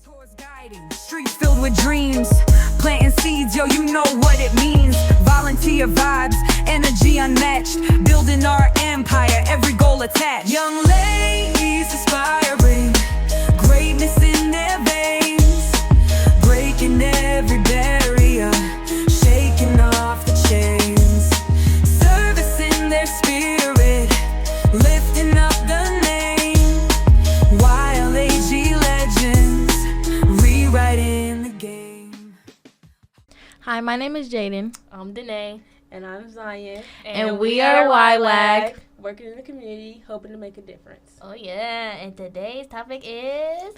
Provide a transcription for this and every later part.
Tours guiding, streets filled with dreams, planting seeds, yo, you know what it means. Volunteer vibes, energy unmatched, building our empire, every goal attached. Young ladies aspiring, greatness in their veins, breaking every barrier, shaking off the chains. Service in their spirit, lifting up the name. YLAG legends, rewriting the game. Hi, my name is Jaden. I'm Danae. And I'm Zion. And we are YLAG. Working in the community, hoping to make a difference. Oh, yeah. And today's topic is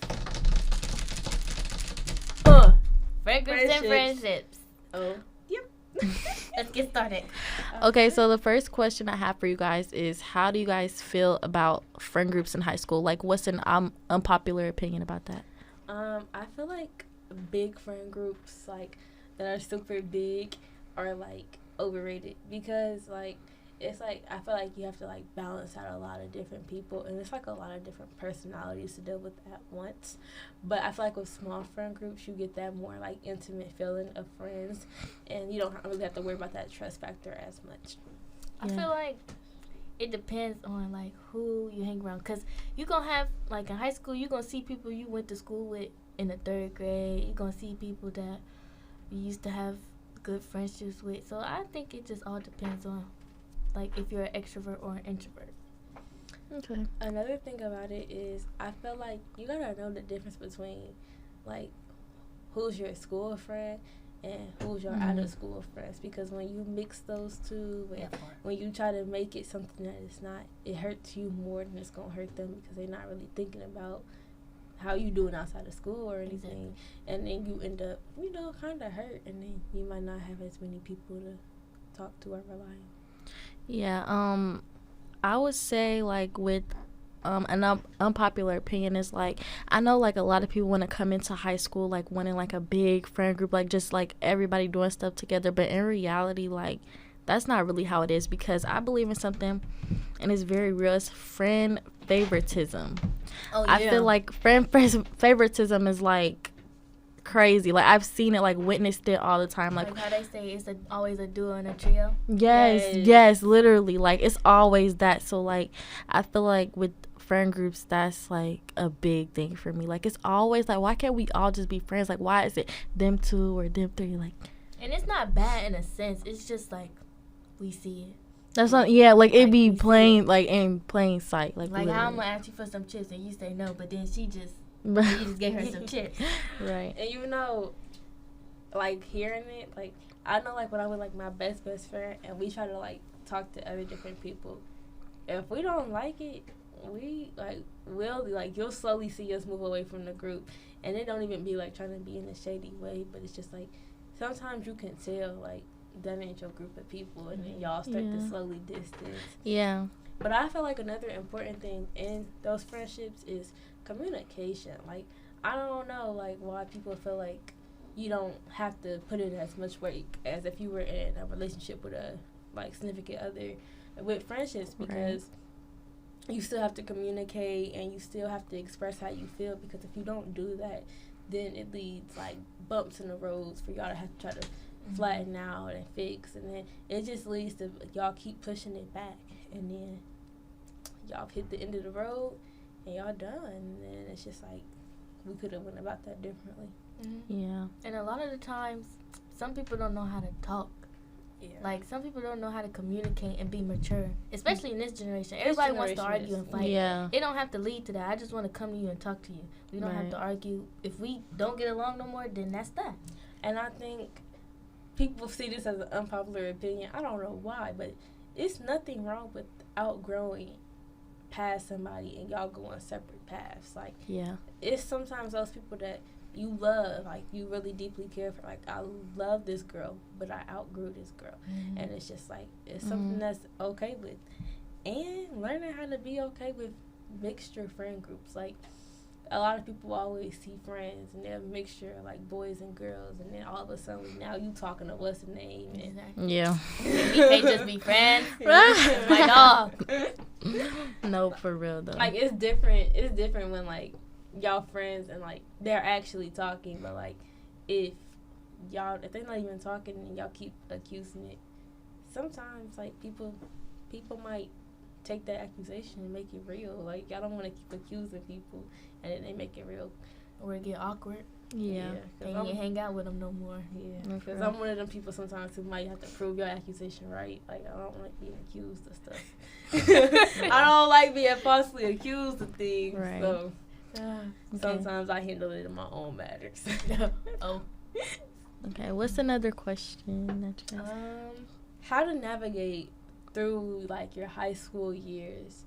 friend groups and friendships. Oh, yep. Let's get started. Okay, so the first question I have for you guys is, how do you guys feel about friend groups in high school? Like, what's an unpopular opinion about that? I feel like big friend groups, like, that are super big are, like, overrated because, like, it's like I feel like you have to like balance out a lot of different people, and it's like a lot of different personalities to deal with at once. But I feel like with small friend groups, you get that more like intimate feeling of friends, and you don't really have to worry about that trust factor as much. I feel like it depends on like who you hang around, because you're gonna have like in high school you're gonna see people you went to school with in the 3rd grade. You're gonna see people that you used to have good friendships with. So I think it just all depends on like if you're an extrovert or an introvert. Okay. Another thing about it is I feel like you gotta know the difference between like who's your school friend and who's your out of school friends, because when you mix those two, when you try to make it something that it's not, it hurts you more than it's gonna hurt them, because they're not really thinking about how you doing outside of school or anything. And then you end up, kind of hurt, and then you might not have as many people to talk to or rely on. Yeah, I would say like with an unpopular opinion is like, I know like a lot of people want to come into high school like wanting like a big friend group, like just like everybody doing stuff together, but in reality like that's not really how it is, because I believe in something and it's very real. It's friend favoritism. Oh, yeah. I feel like friend favoritism is like crazy. Like I've seen it, like witnessed it all the time. Like how they say it's always a duo and a trio. Yes, literally. Like it's always that. So like I feel like with friend groups, that's like a big thing for me. Like it's always like, why can't we all just be friends? Like why is it them 2 or them 3? Like, and it's not bad in a sense. It's just like we see it. That's not, yeah, like it be plain, like in plain sight. Like how I'm gonna ask you for some chips and you say no, but then you just gave her some chips. Right. And like hearing it, like I know like when I'm with like my best friend and we try to like talk to other different people, if we don't like it, we like will like you'll slowly see us move away from the group. And it don't even be like trying to be in a shady way, but it's just like sometimes you can tell like that ain't your group of people, and then y'all start to slowly distance. Yeah. But I feel like another important thing in those friendships is communication. Like, I don't know, like, why people feel like you don't have to put in as much work as if you were in a relationship with a, like, significant other with friendships, because you still have to communicate and you still have to express how you feel, because if you don't do that, then it leads, like, bumps in the roads for y'all to have to try to flatten out and fix, and then it just leads to y'all keep pushing it back, and then y'all hit the end of the road and y'all done, and then it's just like we could have went about that differently. Yeah. And a lot of the times some people don't know how to talk. Like some people don't know how to communicate and be mature, especially in this generation. Everybody wants to argue and fight. It don't have to lead to that. I just want to come to you and talk to you. We don't have to argue. If we don't get along no more, then that's that. And I think people see this as an unpopular opinion. I don't know why, but it's nothing wrong with outgrowing past somebody and y'all go on separate paths. Like, it's sometimes those people that you love, like you really deeply care for. Like, I love this girl, but I outgrew this girl, and it's just like it's something that's okay with, and learning how to be okay with mixture friend groups. Like, a lot of people always see friends and they're a mixture of like boys and girls, and then all of a sudden now you talking to what's the name, and we can't just be friends. My dog. No, for real though. Like it's different when like y'all friends and like they're actually talking, but like if they're not even talking and y'all keep accusing it, sometimes like people might take that accusation and make it real. Like y'all don't want to keep accusing people and then they make it real. Or it get awkward. Yeah. And you can't hang out with them no more. Yeah, because I'm one of them people sometimes who might have to prove your accusation right. Like, I don't like being accused of stuff. I don't like being falsely accused of things. Right. So, Okay. sometimes I handle it in my own matters. Oh. Okay, what's another question that you guys How to navigate through, like, your high school years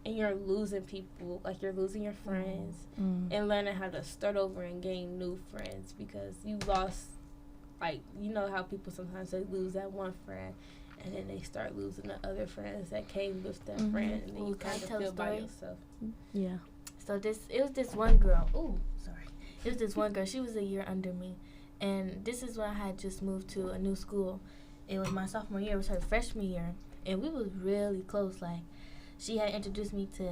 and you're losing people, like you're losing your friends and learning how to start over and gain new friends because you lost, like, you know how people sometimes they lose that one friend and then they start losing the other friends that came with that friend and then you kind of feel by yourself. Yeah. So it was this one girl. Ooh, sorry. It was this one girl. She was a year under me. And this is when I had just moved to a new school. It was my sophomore year. It was her freshman year. And we was really close. Like, she had introduced me to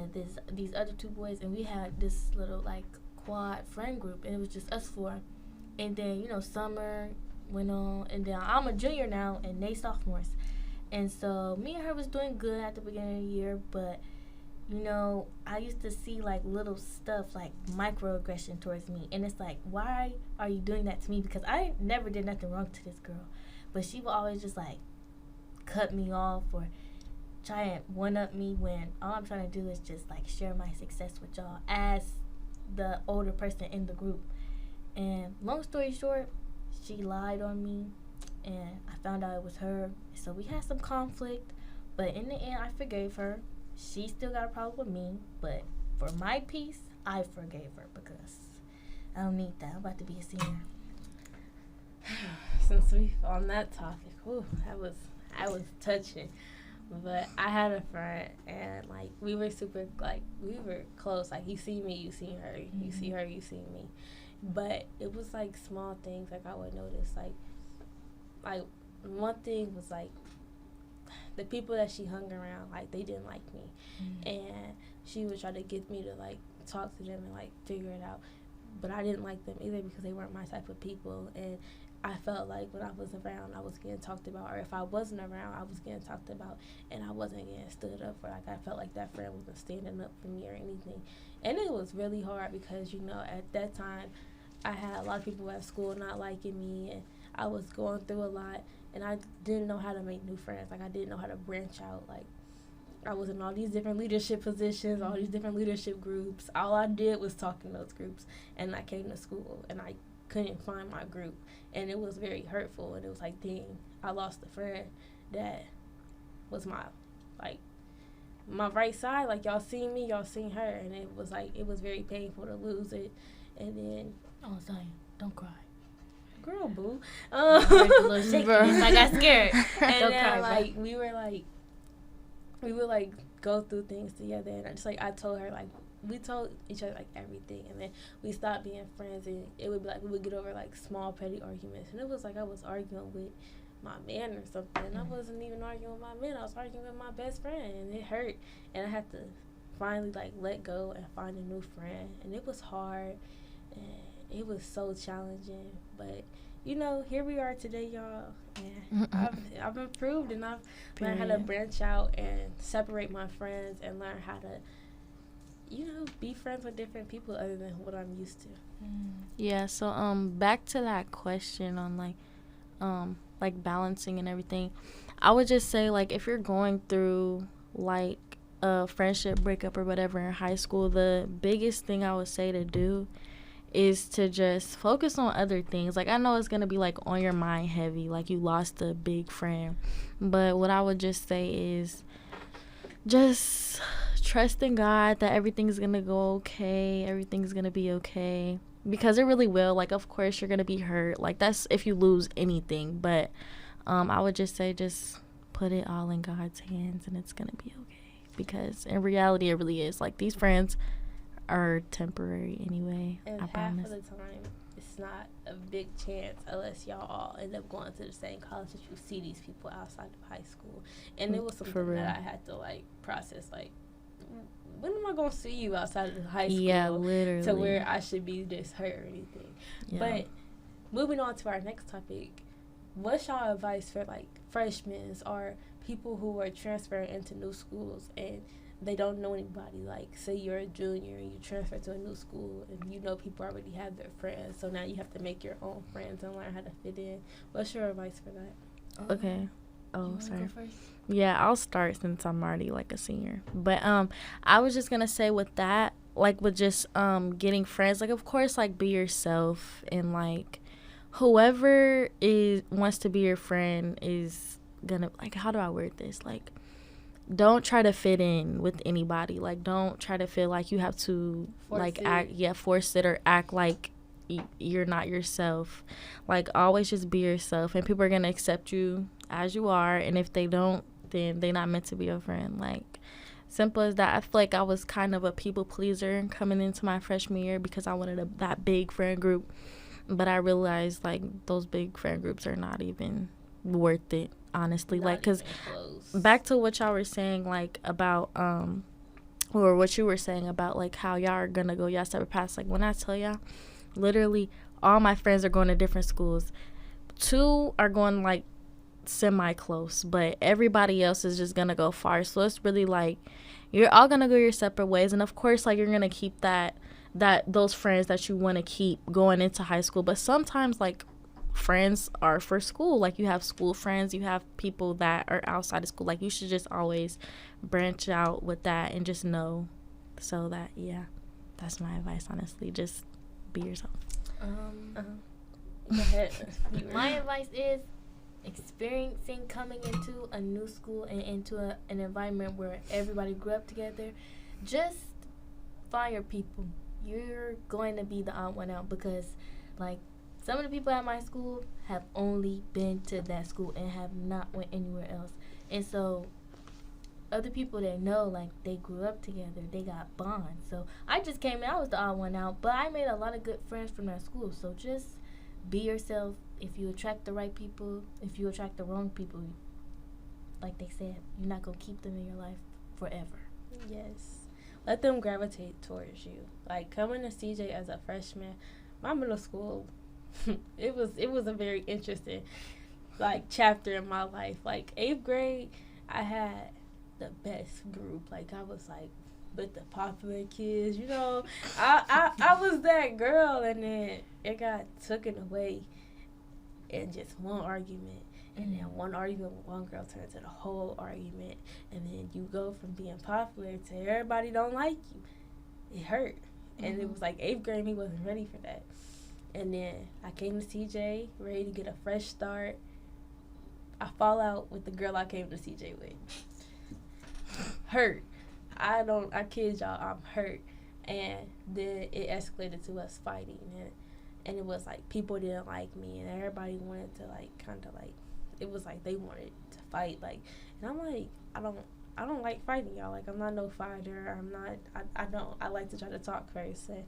these other two boys, and we had this little, like, quad friend group, and it was just us four. And then, you know, summer went on, and then I'm a junior now, and they sophomores. And so me and her was doing good at the beginning of the year, but, you know, I used to see, like, little stuff, like microaggression towards me. And it's like, why are you doing that to me? Because I never did nothing wrong to this girl. But she would always just, like, cut me off or try and one-up me when all I'm trying to do is just, like, share my success with y'all as the older person in the group. And long story short, she lied on me, and I found out it was her. So we had some conflict, but in the end, I forgave her. She still got a problem with me, but for my peace, I forgave her because I don't need that. I'm about to be a senior. Since we on that topic, whew, that was touching. But I had a friend, and, like, we were super, like, we were close. Like, you see me, you see her. You see her, you see me. But it was, like, small things, like, I would notice. Like one thing was, like, the people that she hung around, like, they didn't like me. And she would try to get me to, like, talk to them and, like, figure it out. But I didn't like them either because they weren't my type of people. And I felt like when I was around, I was getting talked about. Or if I wasn't around, I was getting talked about. And I wasn't getting stood up for. Like, I felt like that friend wasn't standing up for me or anything. And it was really hard because, you know, at that time, I had a lot of people at school not liking me. And I was going through a lot. And I didn't know how to make new friends. Like, I didn't know how to branch out. Like, I was in all these different leadership positions, all these different leadership groups. All I did was talk in those groups. And I came to school, and I couldn't find my group. And it was very hurtful. And it was like, dang, I lost a friend that was my right side. Like, y'all seen me, y'all seen her. And it was like, it was very painful to lose it. And then, Oh, Zion, don't cry. girl, boo. I heard a little shaky. I got scared. And Don't then, cry, like, we would, like, go through things together. And I told her, like, we told each other, like, everything. And then we stopped being friends. And it would be, like, we would get over, like, small, petty arguments. And it was like I was arguing with my man or something. And I wasn't even arguing with my man. I was arguing with my best friend. And it hurt. And I had to finally, like, let go and find a new friend. And it was hard. And it was so challenging. But, you know, here we are today, y'all. And I've improved, and I've learned how to branch out and separate my friends and learn how to, you know, be friends with different people other than what I'm used to. Yeah, so back to that question on like balancing and everything. I would just say, like, if you're going through like a friendship breakup or whatever in high school, the biggest thing I would say to do is to just focus on other things. Like, I know it's gonna be like on your mind heavy, like you lost a big friend, but what I would just say is just trust in God that everything's gonna go okay, everything's gonna be okay, because it really will. Like, of course you're gonna be hurt, like, that's if you lose anything, but I would just say just put it all in God's hands and it's gonna be okay, because in reality it really is. Like, these friends are temporary anyway. And I half promise. of the time, it's not a big chance unless y'all all end up going to the same college that you see these people outside of high school. And it was something that I had to, like, process. Like, when am I gonna see you outside of high school? Yeah, literally. To where I should be this hurt or anything. Yeah. But moving on to our next topic, what's y'all advice for like freshmen or people who are transferring into new schools and they don't know anybody? Like, say you're a junior and you transfer to a new school and you know people already have their friends, so now you have to make your own friends and learn how to fit in. What's your advice for that? Okay. Oh, sorry. Go first? Yeah, I'll start since I'm already like a senior. But I was just gonna say with that, like with just getting friends, like of course like be yourself, and like whoever wants to be your friend is gonna, like, how do I word this? Like, don't try to fit in with anybody. Like, don't try to feel like you have to force it or act like you're not yourself. Like, always just be yourself, and people are gonna accept you as you are, and if they don't, then they're not meant to be your friend. Like, simple as that. I feel like I was kind of a people pleaser coming into my freshman year because I wanted that big friend group, but I realized like those big friend groups are not even worth it, honestly. Not like, because close. back to what y'all were saying, like about or what you were saying about like how y'all are gonna go y'all separate paths. Like, when I tell y'all, literally all my friends are going to different schools. 2 are going like semi-close, but everybody else is just gonna go far. So it's really like you're all gonna go your separate ways, and of course like you're gonna keep those friends that you want to keep going into high school. But sometimes like friends are for school. Like, you have school friends, you have people that are outside of school. Like, you should just always branch out with that and just know. So that, yeah, that's my advice, honestly. Just be yourself. Go ahead. My advice is experiencing coming into a new school and into an environment where everybody grew up together. Just find your people. You're going to be the odd one out because, like, some of the people at my school have only been to that school and have not went anywhere else. And so other people that know, like, they grew up together, they got bonds. So I just came in, I was the odd one out, but I made a lot of good friends from that school. So just be yourself. If you attract the right people, if you attract the wrong people, like they said, you're not going to keep them in your life forever. Yes. Let them gravitate towards you. Like, coming to CJ as a freshman, my middle school, it was a very interesting, like, chapter in my life. Like, 8th grade, I had the best group. Like, I was, like, with the popular kids, you know. I was that girl, and then it got taken away in just one argument. And then one argument with one girl turned to the whole argument. And then you go from being popular to everybody don't like you. It hurt. And it was like 8th grade, he wasn't ready for that. And then I came to CJ, ready to get a fresh start. I fall out with the girl I came to CJ with. Hurt. I kid y'all, I'm hurt. And then it escalated to us fighting. And it was like people didn't like me, and everybody wanted to, like, kind of like, it was like they wanted to fight, like, and I'm like, I don't like fighting, y'all. Like, I'm not no fighter. I like to try to talk first, and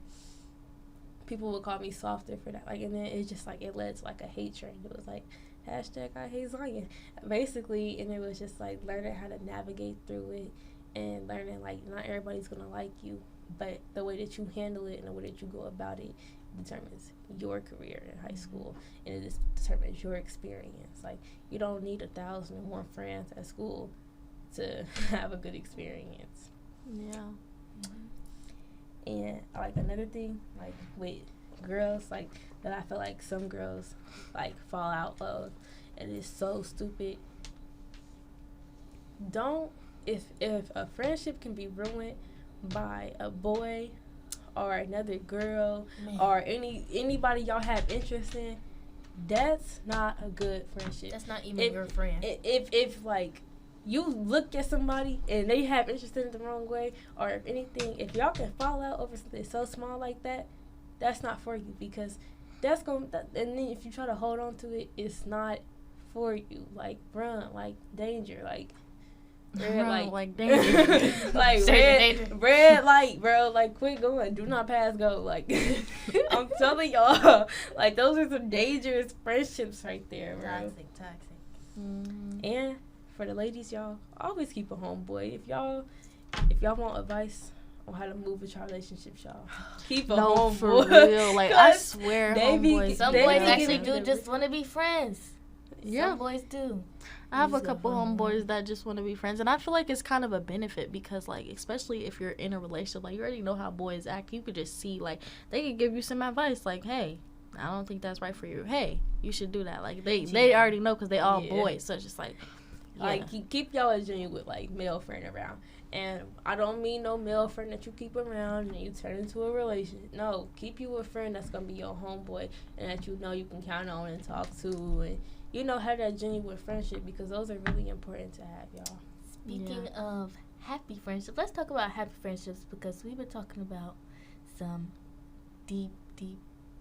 people would call me softer for that. Like, and then it's just like it led to like a hate train. It was like #I hate Zion, basically, and it was just like learning how to navigate through it and learning like not everybody's gonna like you, but the way that you handle it and the way that you go about it determines your career in high school, and it just determines your experience. Like, you don't need 1,001 friends at school to have a good experience. Yeah. And like another thing, like with girls, like that I feel like some girls like fall out of, and it's so stupid. If a friendship can be ruined by a boy or another girl, man, or anybody y'all have interest in, that's not a good friendship. That's not even your friend. If like you look at somebody and they have interest in it the wrong way, or if anything, if y'all can fall out over something so small like that, that's not for you, because that's and then if you try to hold on to it, it's not for you. Like, run, like, danger, like, red light, like, danger, like red light, bro. Like, quit going. Do not pass go. Like, I'm telling y'all, like, those are some dangerous friendships right there, bro. Toxic. Mm-hmm. And for the ladies, y'all, always keep a homeboy. If y'all want advice on how to move with your relationships, y'all. Keep a No, homeboy. for real. Like, I swear, they be- homeboys. Some They boys be actually giving do just want to be friends. Yeah. Some boys do. I have a He's a couple homeboy. homeboys that just want to be friends, and I feel like it's kind of a benefit because, like, especially if you're in a relationship, like, you already know how boys act. You could just see, like, they could give you some advice, like, hey, I don't think that's right for you. Hey, you should do that. Like, they already know because they all Yeah. boys, so it's just like, Like, keep y'all as genuine with, like, male friend around. And I don't mean no male friend that you keep around and you turn into a relationship. No, keep you a friend that's going to be your homeboy and that you know you can count on and talk to. And, you know, have that genuine friendship because those are really important to have, y'all. Speaking of happy friendships, let's talk about happy friendships because we've been talking about some deep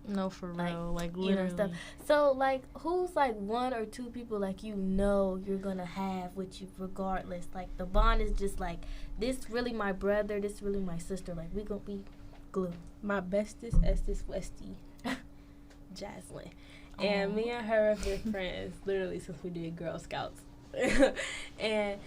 no, for like, real, like, you know, literally. stuff. So, like, who's, like, one or two people, like, you know you're going to have with you regardless? Like, the bond is just, like, this really my brother, this really my sister. Like, we going to be glue. My bestest Estes Westie, Jaslyn. And me and her have been friends literally since we did Girl Scouts. And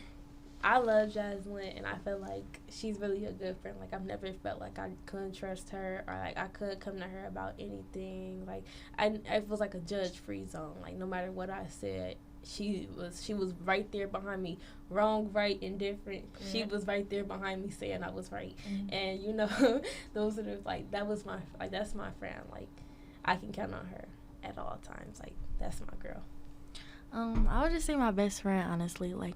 I love Jaslyn, and I feel like she's really a good friend. Like, I've never felt like I couldn't trust her or, like, I could come to her about anything. Like, it was like a judge-free zone. Like, no matter what I said, she was right there behind me. Wrong, right, indifferent. Yeah. She was right there behind me saying I was right. Mm-hmm. And, you know, those are the, like, that's my friend. Like, I can count on her at all times. Like, that's my girl. I would just say my best friend, honestly. Like,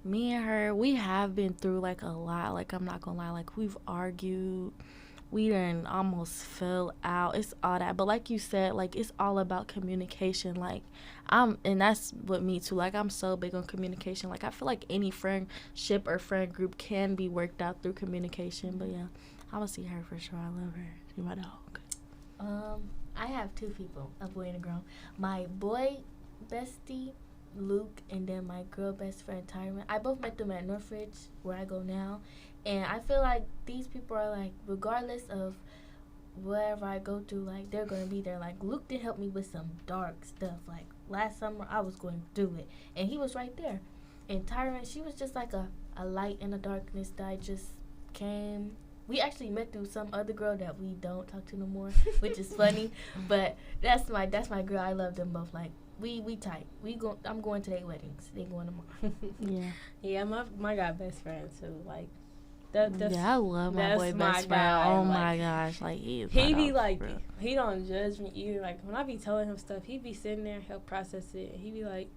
me and her, we have been through, like, a lot. Like, I'm not gonna lie. Like, we've argued. We done almost fell out. It's all that. But like you said, like, it's all about communication. Like, and that's what me too. Like, I'm so big on communication. Like, I feel like any friendship or friend group can be worked out through communication. But yeah, I would see her for sure. I love her. She's my dog. I have two people, a boy and a girl. My boy bestie, Luke, and then my girl best friend, Tyron. I both met them at Northridge, where I go now. And I feel like these people are, like, regardless of wherever I go to, like, they're going to be there. Like, Luke did help me with some dark stuff. Like, last summer, I was going through it. And he was right there. And Tyron, she was just like a light in the darkness that I just came. We actually met through some other girl that we don't talk to no more, which is funny. But that's my girl. I love them both. Like, we tight. I'm going to their weddings. They going tomorrow. Yeah. My guy best friend too. Like, I love my boy best friend. guy. Oh Like, my gosh, like he be like, he don't judge me either. Like, when I be telling him stuff, he be sitting there, he'll process it, and he be like,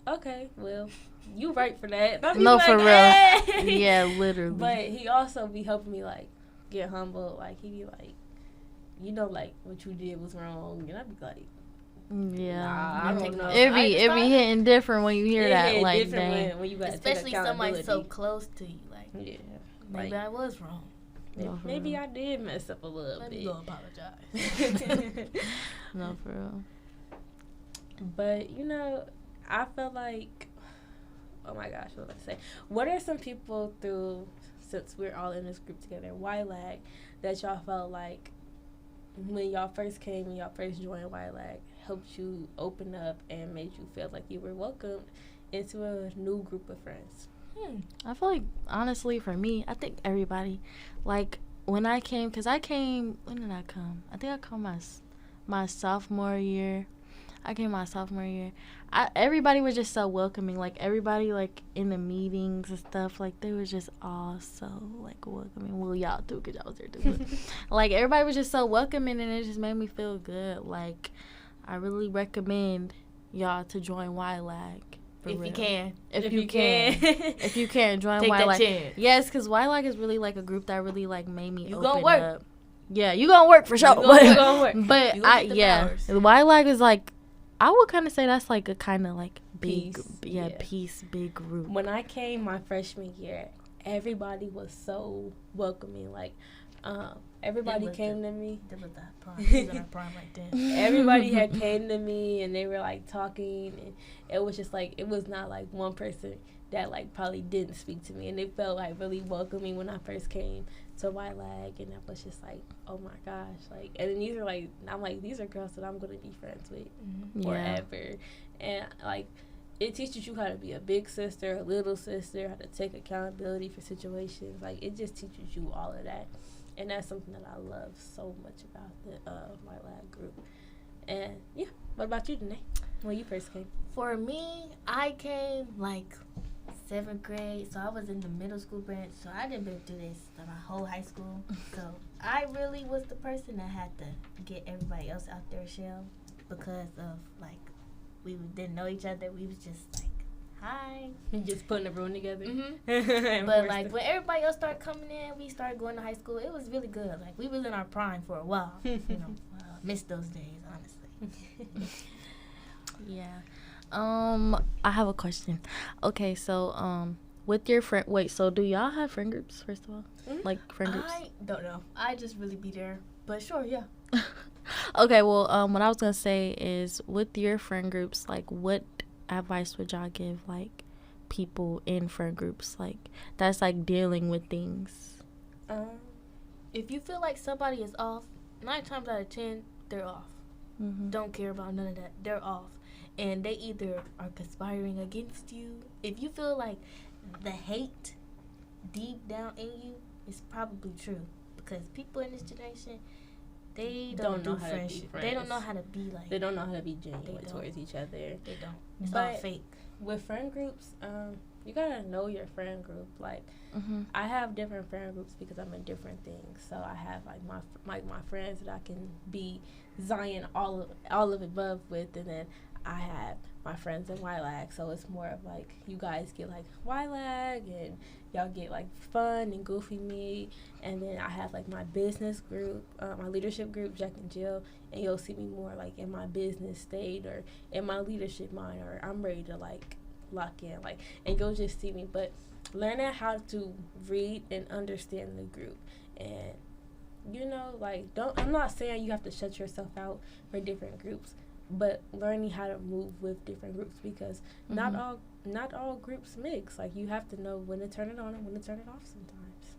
okay, well, you right for that. No, like, for real. hey. Yeah, literally. But he also be helping me, like, get humble. Like, he be like, you know, like, what you did was wrong, and I be like, yeah, nah, I don't know. It be hitting different when you hear that. Hit Like, different dang. when you gotta Especially take somebody so accountability. close to you. Like, Yeah. maybe Like, I was wrong. maybe I did mess up a little Let bit. me go apologize. No, for real. But, you know, I felt like, oh my gosh, what was I say? What are some people since we're all in this group together, YLAG, that y'all felt like when y'all first came and y'all first joined YLAG helped you open up and made you feel like you were welcomed into a new group of friends? I feel like, honestly, for me, I think everybody, like, when I came, because when did I come? I think I come my sophomore year. I came my sophomore year. Everybody was just so welcoming. Like, everybody, like, in the meetings and stuff, like, they was just all so, like, welcoming. Well, y'all too, because y'all was there too. But, like, everybody was just so welcoming, and it just made me feel good. Like, I really recommend y'all to join YLAG. If real. you can. If you can. If you can, join Take YLAG. that chance. Yes, because YLAG is really, like, a group that really, like, made me You open gonna work. up. Yeah, you gonna work for sure. You gonna work. But You gonna get the hours. YLAG is, like, I would kind of say that's, like, a kind of, like, big, Peace, peace, big group. When I came my freshman year, everybody was so welcoming. Like, everybody came to me. That was our prime. That was our prime right then. Everybody had came to me and they were like talking, and it was just like, it was not like one person that like probably didn't speak to me, and it felt like really welcoming when I first came to YLAG, and I was just like, oh my gosh, like, and then these are like, I'm like, these are girls that I'm gonna be friends with Yeah. forever, and like, it teaches you how to be a big sister, a little sister, how to take accountability for situations. Like, it just teaches you all of that. And that's something that I love so much about the YLAG group. And, yeah, what about you, Danae, when you first came? For me, I came like 7th grade, so I was in the middle school branch, so I didn't been through this my whole high school. So I really was the person that had to get everybody else out their shell because of, like, we didn't know each other. We was just like, hi. You just putting everyone together? Mm-hmm. But, like, when everybody else started coming in, we started going to high school. It was really good. Like, we was in our prime for a while. You know, missed those days, honestly. Yeah. I have a question. Okay, so with your friend, wait, so do y'all have friend groups, first of all? Mm-hmm. Like friend groups? I don't know. I just really be there. But sure, yeah. Okay, well, what I was gonna say is, with your friend groups, like, what advice would y'all give, like, people in friend groups, like, that's, like, dealing with things? If you feel like somebody is off, 9 times out of 10, they're off. Mm-hmm. Don't care about none of that. They're off. And they either are conspiring against you. If you feel like the hate deep down in you, it's probably true. Because people in this generation, they don't do friendship. They don't know how to be like. They don't know how to be genuine towards each other. They don't. It's all fake. With friend groups, you gotta know your friend group. Like, I have different friend groups because I'm in different things. So I have like my friends that I can be Zion all of above with, and then I have my friends in YLAG. So it's more of like, you guys get like YLAG and y'all get like fun and goofy me, and then I have like my business group, my leadership group, Jack and Jill, and you'll see me more like in my business state or in my leadership mind, or I'm ready to like lock in, like, and you'll just see me. But learning how to read and understand the group, and you know, like, I'm not saying you have to shut yourself out for different groups, but learning how to move with different groups, because not all groups mix. Like, you have to know when to turn it on and when to turn it off sometimes.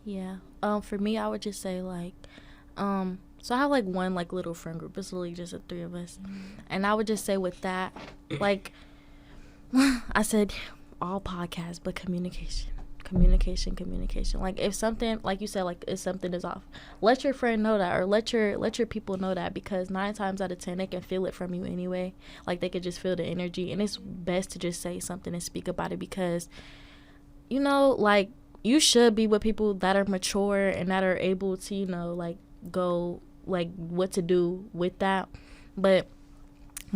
Yeah. For me, I would just say, like, so I have like one like little friend group. It's literally just the 3 of us, and I would just say with that, like, I said all podcasts, but communication. Like, if something, like you said, like, if something is off, let your friend know that, or let your people know that, because 9 times out of 10 they can feel it from you anyway. Like, they could just feel the energy, and it's best to just say something and speak about it, because, you know, like, you should be with people that are mature and that are able to, you know, like, go, like, what to do with that. But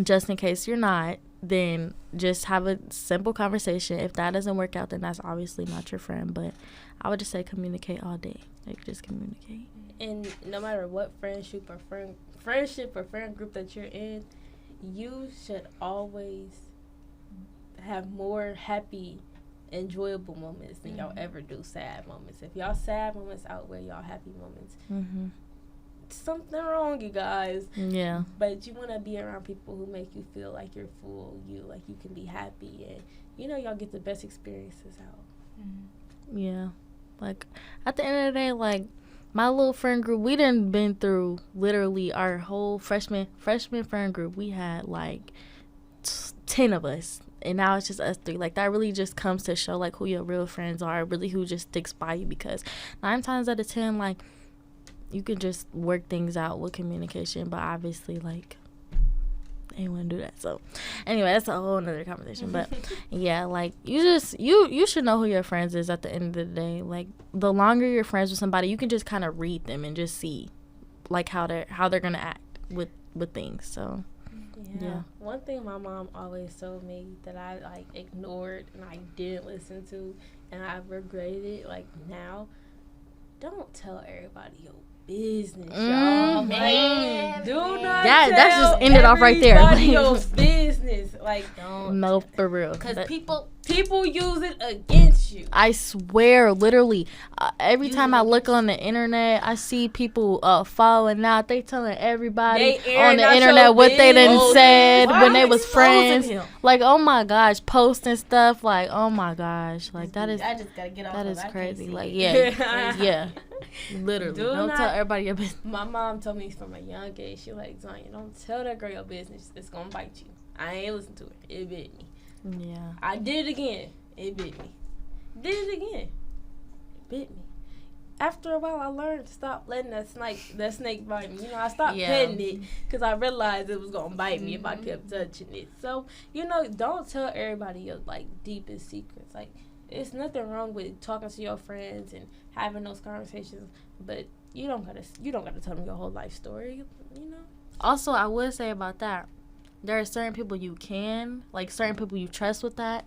just in case you're not, then just have a simple conversation. If that doesn't work out, then that's obviously not your friend. But I would just say communicate all day. Like, just communicate. And no matter what friendship or friend group that you're in, you should always have more happy, enjoyable moments than y'all ever do sad moments. If y'all sad moments outweigh y'all happy moments, something wrong, you guys. Yeah. But you want to be around people who make you feel like you're full, like you can be happy, and you know, y'all get the best experiences out. Yeah. Like, at the end of the day, like, my little friend group, we done been through literally our whole freshman friend group. We had like 10 of us, and now it's just us 3. Like, that really just comes to show, like, who your real friends are, really who just sticks by you, because 9 times out of 10, like, you can just work things out with communication, but obviously, like, anyone do that. So anyway, that's a whole nother conversation. But yeah, like, you should know who your friends is at the end of the day. Like, the longer you're friends with somebody, you can just kind of read them and just see, like, how they're gonna act with things. So yeah. One thing my mom always told me that I like ignored and I didn't listen to, and I regretted it, like, now, don't tell everybody your business, y'all. Like, do not tell that's just ended off right there. Everybody your business. Like, don't. No, for real. Because people use it against you. I swear, literally, every time I look on the internet, I see people falling out. They telling everybody on the internet what they done said when they was friends. Like, oh my gosh, posting stuff. Like, oh my gosh, like, that is, I just gotta get off. that is I crazy. can't Like, see yeah, literally. Don't tell everybody your business. My mom told me from a young age, she like, Zion, don't tell that girl your business. It's gonna bite you. I ain't listen to it. It bit me. Yeah. I did it again. It bit me. Did it again. It bit me. After a while, I learned to stop letting that snake bite me. You know, I stopped petting it because I realized it was gonna bite me if I kept touching it. So, you know, don't tell everybody your like deepest secrets. Like, it's nothing wrong with talking to your friends and having those conversations, but you don't gotta tell them your whole life story. You know. Also, I would say about that, there are certain people you can, like certain people you trust with that,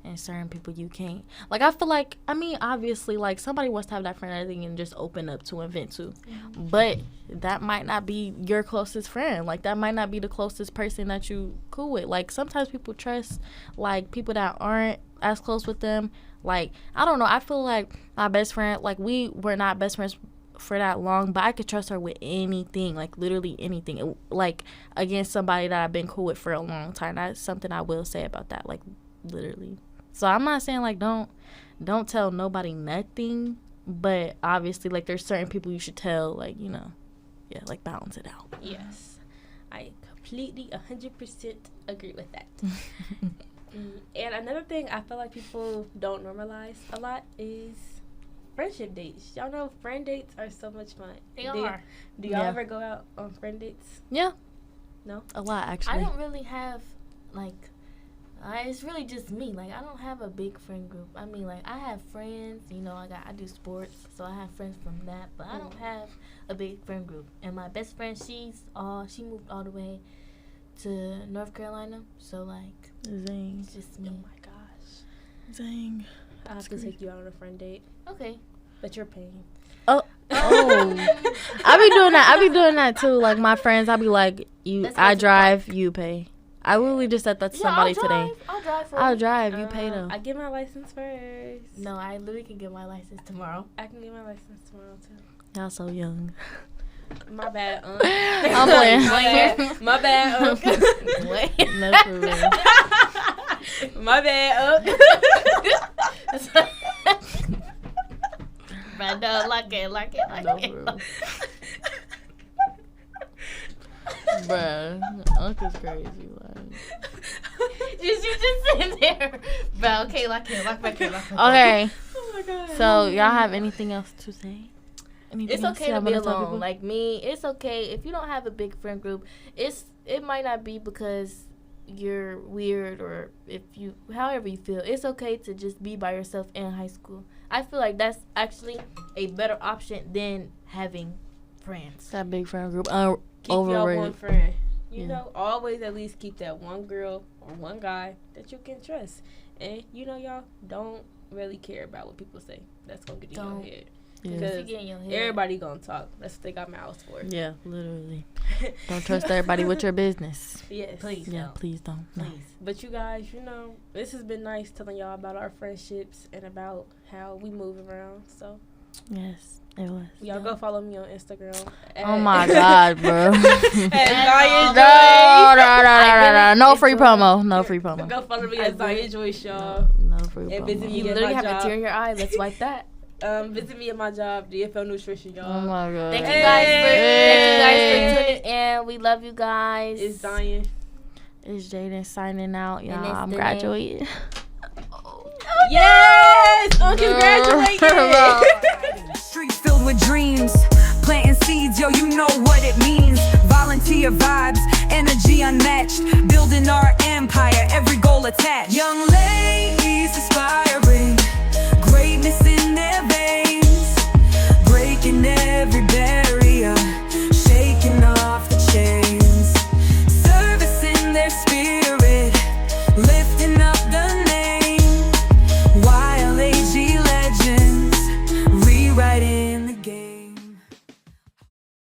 and certain people you can't. Like, I feel like, I mean, obviously, like, somebody wants to have that friend that they can just open up to and vent to. Mm-hmm. But that might not be your closest friend. Like, that might not be the closest person that you cool with. Like, sometimes people trust, like, people that aren't as close with them. Like, I don't know. I feel like my best friend, like, we were not best friends for that long, but I could trust her with anything, like, literally anything. Like, against somebody that I've been cool with for a long time. That's something I will say about that, like, literally. So I'm not saying, like, don't tell nobody nothing, but obviously, like, there's certain people you should tell, like, you know, yeah, like, balance it out. Yes. I completely 100% agree with that. And another thing I feel like people don't normalize a lot is friendship dates. Y'all know friend dates are so much fun. They are. Do y'all ever go out on friend dates? Yeah. No? A lot, actually. I don't really have, like, it's really just me. Like, I don't have a big friend group. I mean, like, I have friends. You know, I do sports, so I have friends from that. But I don't have a big friend group. And my best friend, she moved all the way to North Carolina. So, like, Zing. it's just me. Oh, my gosh. Zing. I have to take you out on a friend date. Okay. But you're paying. Oh. I be doing that too. Like, my friends, I be like, I drive, you pay. I literally just said that to somebody today. I'll drive, you pay though. I get my license first. No, I literally can get my license tomorrow. I can get my license tomorrow too. Y'all so young. My bad, I'm playing. My bad, No, for real. My bad, But no, like it. No, for real. Bruh, Uncle's crazy. Like, you just sit there. Bro, okay, lock it. Okay. Oh my god. So, y'all have anything else to say? It's okay to be alone. Like me, it's okay if you don't have a big friend group. It might not be because you're weird or however you feel. It's okay to just be by yourself in high school. I feel like that's actually a better option than having friends. That big friend group. Keep y'all one friend. You know, always at least keep that one girl or one guy that you can trust. And, you know, y'all don't really care about what people say. That's going to get in your head. Because everybody going to talk. That's what they got mouths for. Yeah, literally. Don't trust everybody with your business. Yes. Please Yeah, don't. Please don't. Please. No. But you guys, you know, this has been nice telling y'all about our friendships and about how we move around. So, Yes, it was. y'all go follow me on Instagram. Oh my God, bro. No free promo. No free promo. Go follow me at Zion Joyce, y'all. No free And visit promo. me You at literally my have a job. tear in your eye. Let's wipe that. Visit me at my job, DFL Nutrition, y'all. Oh my God. Thank you guys for tuning in. We love you guys. It's Zion. It's Jaden signing out, y'all. it's I'm the graduating. Yes! Oh, congratulations! Street filled with dreams, planting seeds, yo, you know what it means. Volunteer vibes, energy unmatched, building our empire, every goal attached. Young ladies aspiring, greatness in their veins, breaking every barrier, shaking off the chains, service in their spirit, lifting